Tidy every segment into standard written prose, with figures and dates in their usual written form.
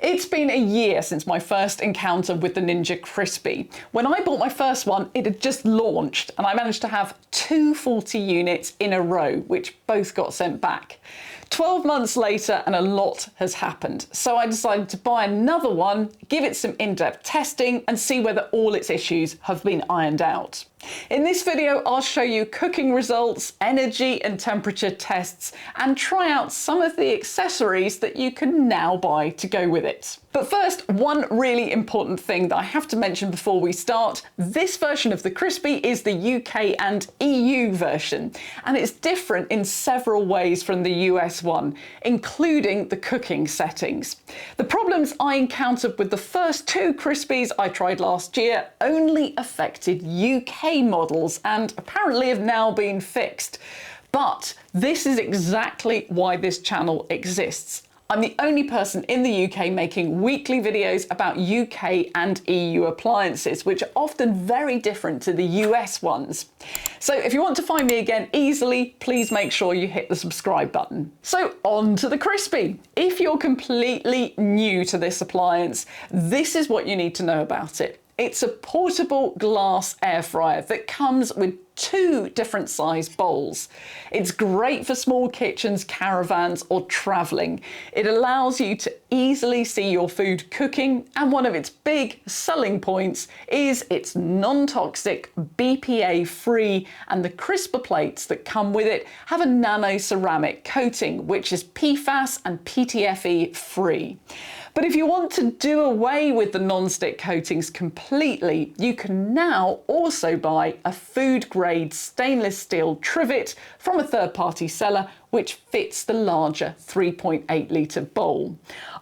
It's been a year since my first encounter with the Ninja Crispi. When I bought my first one, it had just launched and I managed to have 240 units in a row, which both got sent back. 12 months later and a lot has happened, so I decided to buy another one, give it some in-depth testing and see whether all its issues have been ironed out. In this video, I'll show you cooking results, energy and temperature tests, and try out some of the accessories that you can now buy to go with it. But first, one really important thing that I have to mention before we start. This version of the Crispi is the UK and EU version, and it's different in several ways from the US one, including the cooking settings. The problems I encountered with the first two Crispis I tried last year only affected UK models and apparently have now been fixed. But this is exactly why this channel exists. I'm the only person in the UK making weekly videos about UK and EU appliances, which are often very different to the US ones. So if you want to find me again easily, please make sure you hit the subscribe button. So on to the Crispi. If you're completely new to this appliance, this is what you need to know about it. It's a portable glass air fryer that comes with two different size bowls. It's great for small kitchens, caravans or traveling. It allows you to easily see your food cooking, and one of its big selling points is its non-toxic, BPA free, and the crisper plates that come with it have a nano ceramic coating which is PFAS and PTFE free. But if you want to do away with the non-stick coatings completely, you can now also buy a food-grade stainless steel trivet from a third-party seller which fits the larger 3.8 litre bowl.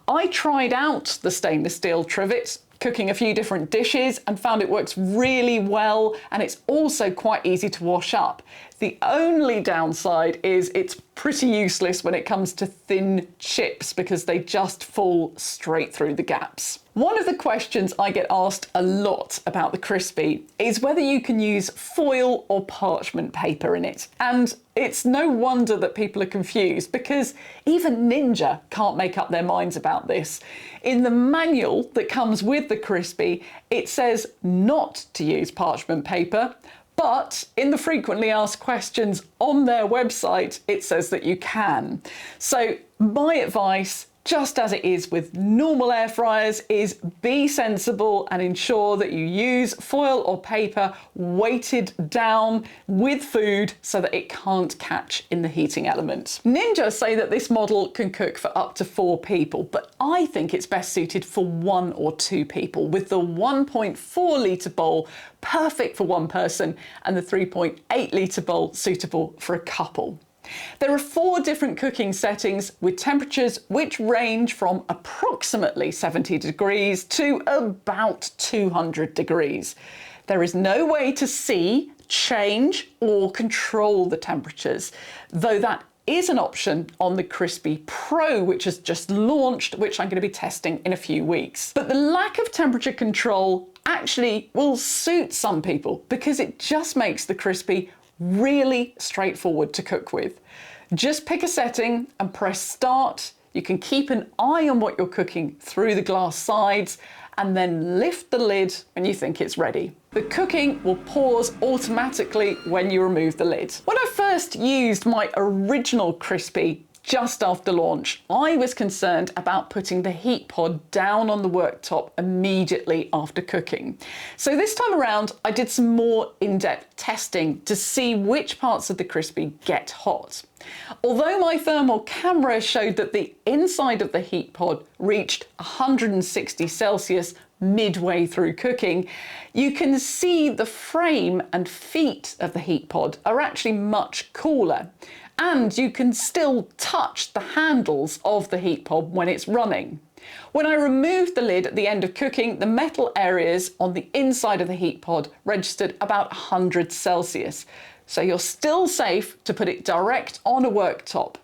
I tried out the stainless steel trivet, cooking a few different dishes, and found it works really well, and it's also quite easy to wash up. The only downside is it's pretty useless when it comes to thin chips because they just fall straight through the gaps. One of the questions I get asked a lot about the Crispi is whether you can use foil or parchment paper in it. And it's no wonder that people are confused because even Ninja can't make up their minds about this. In the manual that comes with the Crispi, it says not to use parchment paper, but in the frequently asked questions on their website, it says that you can. So my advice, just as it is with normal air fryers, is be sensible and ensure that you use foil or paper weighted down with food so that it can't catch in the heating element. Ninja say that this model can cook for up to 4 people, but I think it's best suited for 1 or 2 people, with the 1.4 litre bowl perfect for 1 person and the 3.8 litre bowl suitable for a couple. There are 4 different cooking settings with temperatures which range from approximately 70 degrees to about 200 degrees. There is no way to see, change or control the temperatures, though that is an option on the Crispi Pro, which has just launched, which I'm going to be testing in a few weeks. But the lack of temperature control actually will suit some people because it just makes the Crispi really straightforward to cook with. Just pick a setting and press start. You can keep an eye on what you're cooking through the glass sides and then lift the lid when you think it's ready. The cooking will pause automatically when you remove the lid. When I first used my original Crispi just after launch, I was concerned about putting the heat pod down on the worktop immediately after cooking. So this time around, I did some more in-depth testing to see which parts of the Crispi get hot. Although my thermal camera showed that the inside of the heat pod reached 160 Celsius midway through cooking, you can see the frame and feet of the heat pod are actually much cooler. And you can still touch the handles of the heat pod when it's running. When I removed the lid at the end of cooking, the metal areas on the inside of the heat pod registered about 100 Celsius. So you're still safe to put it direct on a worktop.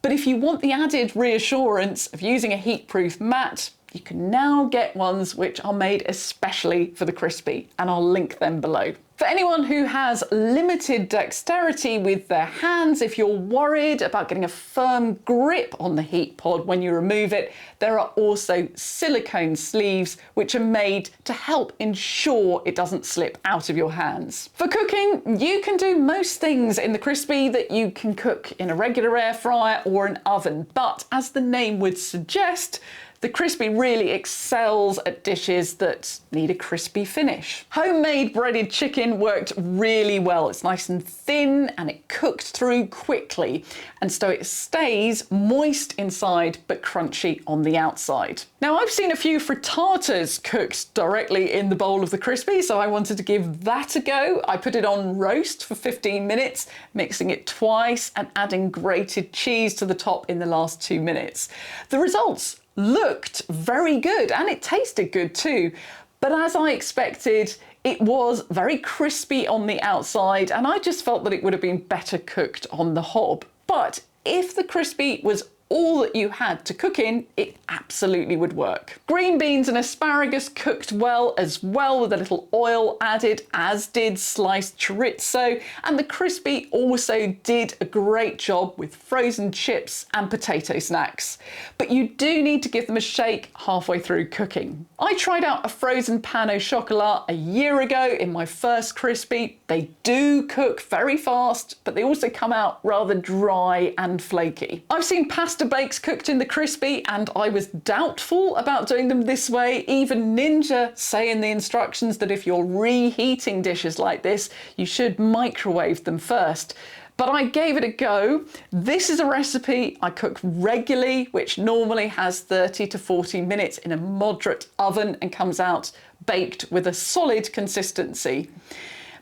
But if you want the added reassurance of using a heat-proof mat, you can now get ones which are made especially for the Crispi, and I'll link them below. For anyone who has limited dexterity with their hands, if you're worried about getting a firm grip on the heat pod when you remove it, there are also silicone sleeves which are made to help ensure it doesn't slip out of your hands. For cooking, you can do most things in the Crispi that you can cook in a regular air fryer or an oven, but as the name would suggest, the Crispi really excels at dishes that need a crispy finish. Homemade breaded chicken worked really well. It's nice and thin and it cooked through quickly, and so it stays moist inside but crunchy on the outside. Now, I've seen a few frittatas cooked directly in the bowl of the Crispi, so I wanted to give that a go. I put it on roast for 15 minutes, mixing it twice and adding grated cheese to the top in the last 2 minutes. The results looked very good and it tasted good too, but as I expected, it was very crispy on the outside and I just felt that it would have been better cooked on the hob. But if the Crispi was all that you had to cook in, it absolutely would work. Green beans and asparagus cooked well as well, with a little oil added, as did sliced chorizo, and the Crispi also did a great job with frozen chips and potato snacks. But you do need to give them a shake halfway through cooking. I tried out a frozen pan au chocolat a year ago in my first Crispi. They do cook very fast, but they also come out rather dry and flaky. I've seen pasta bakes cooked in the Crispi and I was doubtful about doing them this way. Even Ninja say in the instructions that if you're reheating dishes like this, you should microwave them first. But I gave it a go. This is a recipe I cook regularly, which normally has 30 to 40 minutes in a moderate oven and comes out baked with a solid consistency.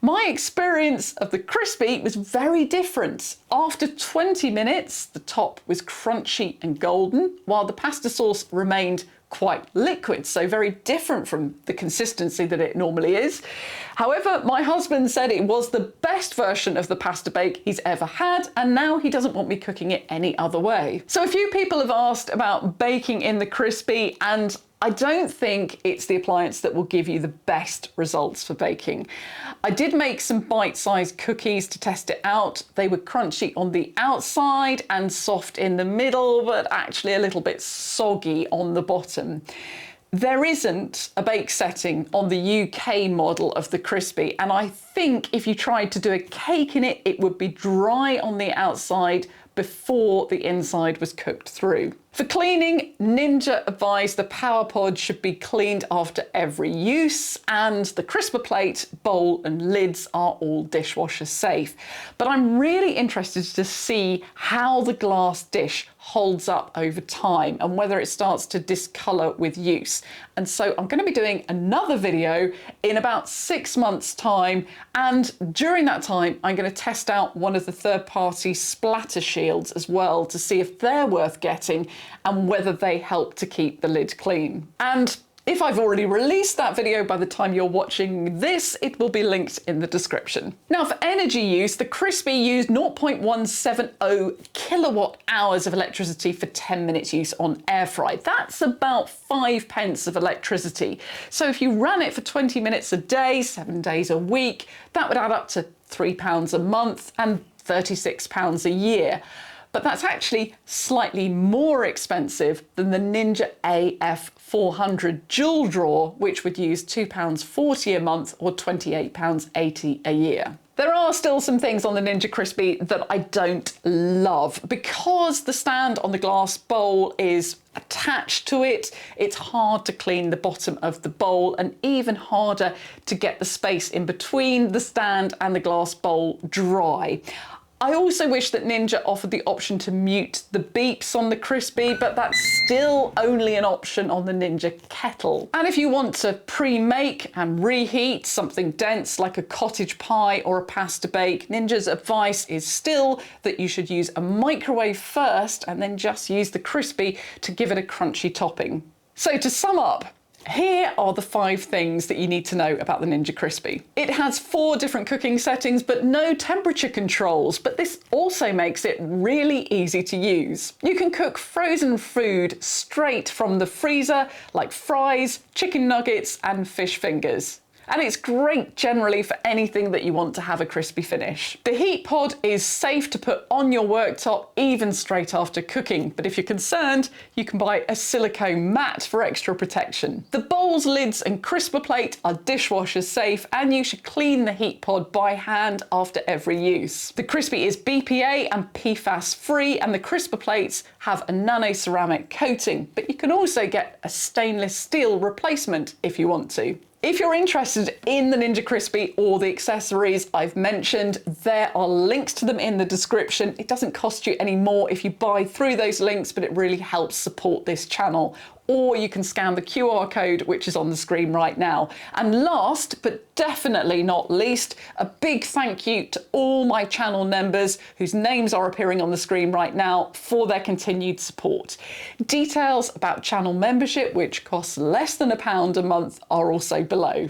My experience of the Crispi was very different. After 20 minutes, the top was crunchy and golden, while the pasta sauce remained quite liquid, so very different from the consistency that it normally is. However, my husband said it was the best version of the pasta bake he's ever had, and now he doesn't want me cooking it any other way. So a few people have asked about baking in the Crispi, and I don't think it's the appliance that will give you the best results for baking. I did make some bite-sized cookies to test it out. They were crunchy on the outside and soft in the middle, but actually a little bit soggy on the bottom. There isn't a bake setting on the UK model of the Crispi, and I think if you tried to do a cake in it, it would be dry on the outside before the inside was cooked through. For cleaning, Ninja advised the power pod should be cleaned after every use, and the crisper plate, bowl and lids are all dishwasher safe. But I'm really interested to see how the glass dish holds up over time and whether it starts to discolour with use. And so I'm going to be doing another video in about 6 months' time, and during that time I'm going to test out one of the third-party splatter shields as well to see if they're worth getting and whether they help to keep the lid clean. And if I've already released that video by the time you're watching this, it will be linked in the description. Now, for energy use, the Crispi used 0.170 kilowatt hours of electricity for 10 minutes use on air fry. That's about 5 pence of electricity. So if you ran it for 20 minutes a day, 7 days a week, that would add up to £3 a month and £36 a year. But that's actually slightly more expensive than the Ninja AF400 dual drawer, which would use £2.40 a month or £28.80 a year. There are still some things on the Ninja Crispi that I don't love. Because the stand on the glass bowl is attached to it, it's hard to clean the bottom of the bowl and even harder to get the space in between the stand and the glass bowl dry. I also wish that Ninja offered the option to mute the beeps on the Crispi, but that's still only an option on the Ninja kettle. And if you want to pre-make and reheat something dense like a cottage pie or a pasta bake, Ninja's advice is still that you should use a microwave first and then just use the Crispi to give it a crunchy topping. So to sum up, Here are the 5 things that you need to know about the Ninja Crispi. It has 4 different cooking settings, but no temperature controls, but this also makes it really easy to use. You can cook frozen food straight from the freezer, like fries, chicken nuggets, and fish fingers. And it's great generally for anything that you want to have a crispy finish. The heat pod is safe to put on your worktop even straight after cooking, but if you're concerned, you can buy a silicone mat for extra protection. The bowls, lids and crisper plate are dishwasher safe, and you should clean the heat pod by hand after every use. The Crispi is BPA and PFAS free, and the crisper plates have a nano ceramic coating, but you can also get a stainless steel replacement if you want to. If you're interested in the Ninja Crispi or the accessories I've mentioned, there are links to them in the description. It doesn't cost you any more if you buy through those links, but it really helps support this channel. Or you can scan the QR code, which is on the screen right now. And last, but definitely not least, a big thank you to all my channel members whose names are appearing on the screen right now for their continued support. Details about channel membership, which costs less than £1 a month, are also below.